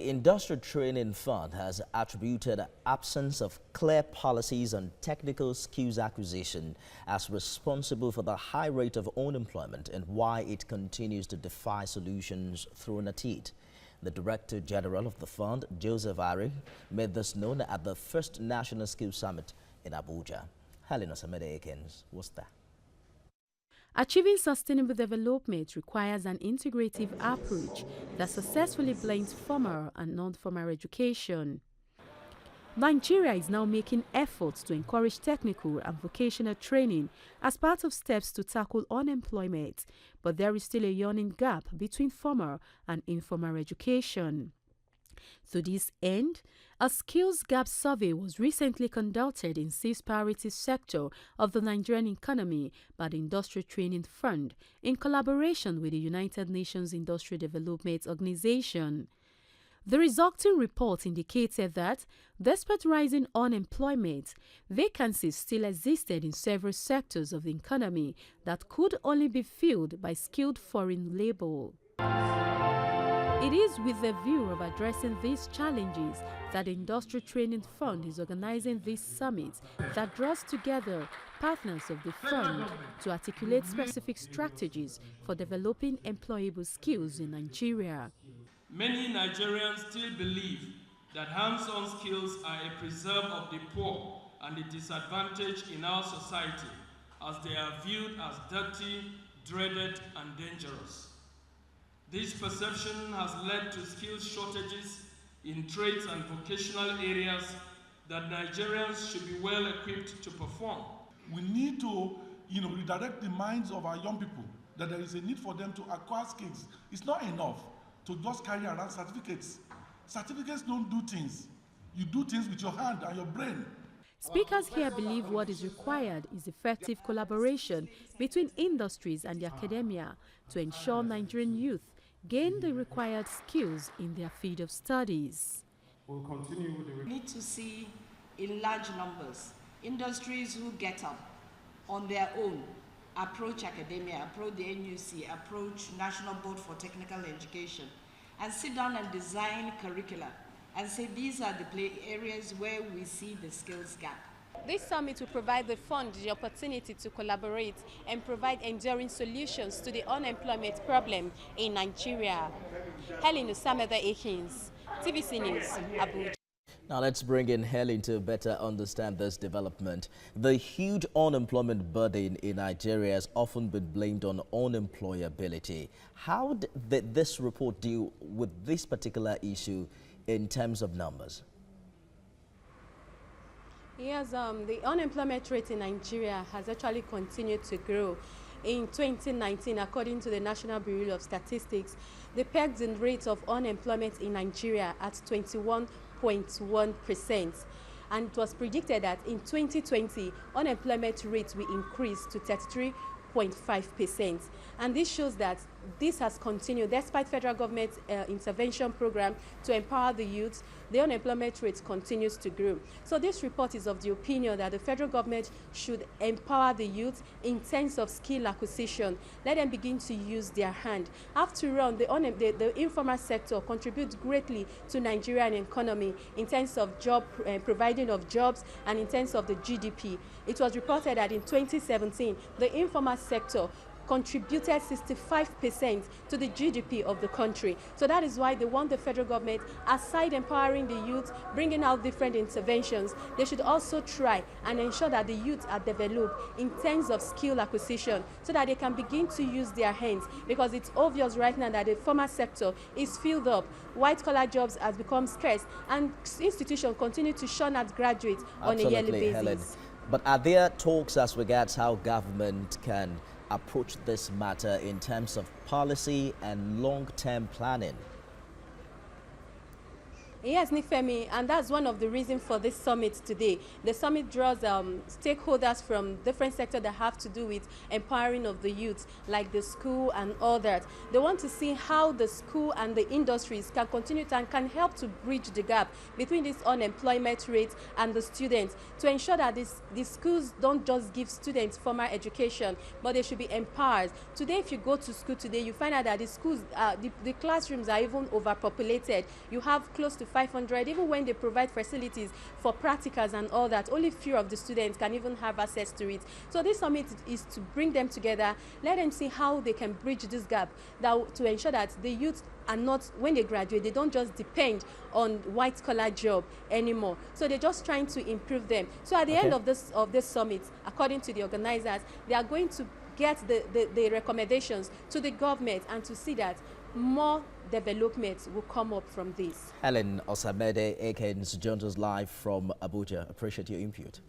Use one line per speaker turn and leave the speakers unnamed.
Industrial Training Fund has attributed absence of clear policies on technical skills acquisition as responsible for the high rate of unemployment and why it continues to defy solutions thrown at it. The Director General of the fund, Joseph Ari, made this known at the first National Skills Summit in Abuja. Helen Osamede-Akins was there.
Achieving sustainable development requires an integrative approach that successfully blends formal and non-formal education. Nigeria is now making efforts to encourage technical and vocational training as part of steps to tackle unemployment, but there is still a yawning gap between formal and informal education. To this end, a skills gap survey was recently conducted in 6 priority sectors of the Nigerian economy by the Industrial Training Fund in collaboration with the United Nations Industrial Development Organization. The resulting report indicated that, despite rising unemployment, vacancies still existed in several sectors of the economy that could only be filled by skilled foreign labor. It is with the view of addressing these challenges that the Industrial Training Fund is organizing this summit that draws together partners of the fund to articulate specific strategies for developing employable skills in Nigeria.
Many Nigerians still believe that hands-on skills are a preserve of the poor and the disadvantaged in our society, as they are viewed as dirty, dreaded, and dangerous. This perception has led to skills shortages in trades and vocational areas that Nigerians should be well equipped to perform.
We need to, redirect the minds of our young people that there is a need for them to acquire skills. It's not enough to just carry around certificates. Certificates don't do things. You do things with your hand and your brain.
Speakers here believe what is required is effective collaboration between industries and the academia to ensure Nigerian youth gain the required skills in their field of studies.
We'll continue with the...
We need to see in large numbers industries who get up on their own, approach academia, approach the NUC, approach National Board for Technical Education, and sit down and design curricula and say these are the areas where we see the skills gap.
This summit will provide the fund the opportunity to collaborate and provide enduring solutions to the unemployment problem in Nigeria. Helen Osamede-Akins, TVC News, Abuja.
Now let's bring in Helen to better understand this development. The huge unemployment burden in Nigeria has often been blamed on unemployability. How did this report deal with this particular issue in terms of numbers?
Yes, the unemployment rate in Nigeria has actually continued to grow. In 2019, according to the National Bureau of Statistics, the pegged rate of unemployment in Nigeria at 21.1%. And it was predicted that in 2020, unemployment rate will increase to 33.5%. And this shows that this has continued despite federal government intervention program to empower the youth. The unemployment rate continues to grow. So this report is of the opinion that the federal government should empower the youth in terms of skill acquisition. Let them begin to use their hand. After all, the informal sector contributes greatly to Nigerian economy in terms of providing of jobs and in terms of the GDP. It was reported that in 2017, the informal sector contributed 65% to the GDP of the country. So that is why they want the federal government, aside empowering the youth, bringing out different interventions, they should also try and ensure that the youth are developed in terms of skill acquisition so that they can begin to use their hands, because it's obvious right now that the formal sector is filled up. White-collar jobs has become scarce, and institutions continue to shun at graduates on a yearly basis.
Helen. But are there talks as regards how government can approach this matter in terms of policy and long-term planning?
Yes, Nifemi, and that's one of the reasons for this summit today. The summit draws stakeholders from different sectors that have to do with empowering of the youth, like the school and all that. They want to see how the school and the industries can continue to and can help to bridge the gap between this unemployment rate and the students, to ensure that these schools don't just give students formal education, but they should be empowered. Today, if you go to school today, you find out that the schools, the classrooms are even overpopulated. You have close to 500, even when they provide facilities for practicals and all that, only few of the students can even have access to it. So this summit is to bring them together, let them see how they can bridge this gap, to ensure that the youth are not, when they graduate, they don't just depend on white-collar job anymore. So they're just trying to improve them. So at the end of this summit, according to the organizers, they are going to get the recommendations to the government and to see that more development will come up from this.
Helen Osamede-Akins joins us live from Abuja. Appreciate your input.